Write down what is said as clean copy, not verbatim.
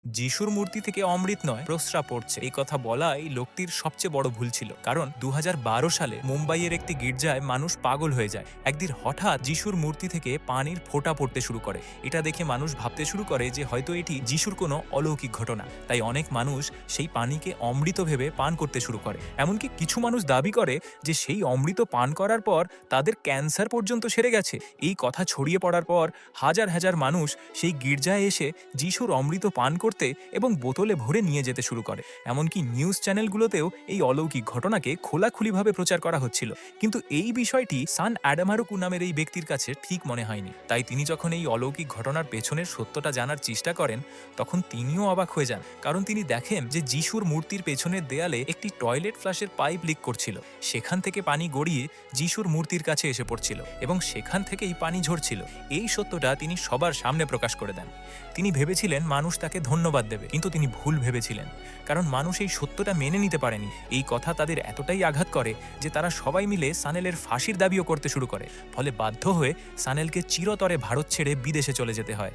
যিশুর মূর্তি থেকে অমৃত নয় প্রস্রাব পড়ছে এই কথা বলাই লোকটির সবচেয়ে বড় ভুল ছিল। কারণ ২০১২ সালে মুম্বাইয়ের একটি গির্জায় মানুষ পাগল হয়ে যায়। একদিন হঠাৎ যিশুর মূর্তি থেকে পানির ফোঁটা পড়তে শুরু করে। এটা দেখে মানুষ ভাবতে শুরু করে যে হয়তো এটি যিশুর কোনো অলৌকিক ঘটনা। তাই অনেক মানুষ সেই পানিকে অমৃত ভেবে পান করতে শুরু করে। এমনকি কিছু মানুষ দাবি করে যে সেই অমৃত পান করার পর তাদের ক্যান্সার পর্যন্ত সেরে গেছে। এই কথা ছড়িয়ে পড়ার পর হাজার হাজার মানুষ সেই গির্জায় এসে যিশুর অমৃত পান করতে এবং বোতলে ভরে নিয়ে যেতে শুরু করে। এমনকি নিউজ চ্যানেলগুলোতেও এই অলৌকিক ঘটনাকে খোলাখুলিভাবে প্রচার করা হচ্ছিল। কিন্তু এই বিষয়টি সান অ্যাডামারুকু নামের এই ব্যক্তির কাছে ঠিক মনে হয়নি। তাই তিনি যখন এই অলৌকিক ঘটনার পেছনের সত্যটা জানার চেষ্টা করেন, তখন তিনিও অবাক হয়ে যান। কারণ তিনি দেখেন যে যিশুর মূর্তির পেছনের দেয়ালে একটি টয়লেট ফ্লাশের পাইপ লিক করছিল। সেখান থেকে পানি গড়িয়ে যিশুর মূর্তির কাছে এসে পড়ছিল এবং সেখান থেকেই পানি ঝরছিল। এই সত্যটা তিনি সবার সামনে প্রকাশ করে দেন। তিনি ভেবেছিলেন মানুষ তাকে ধন্যবাদ দেবে, কিন্তু তিনি ভুল ভেবেছিলেন। কারণ মানুষ এই সত্যটা মেনে নিতে পারেনি। এই কথা তাদের এতটাই আঘাত করে যে তারা সবাই মিলে সানেলের ফাঁসির দাবিও করতে শুরু করে। ফলে বাধ্য হয়ে সানেলকে চিরতরে ভারত ছেড়ে বিদেশে চলে যেতে হয়।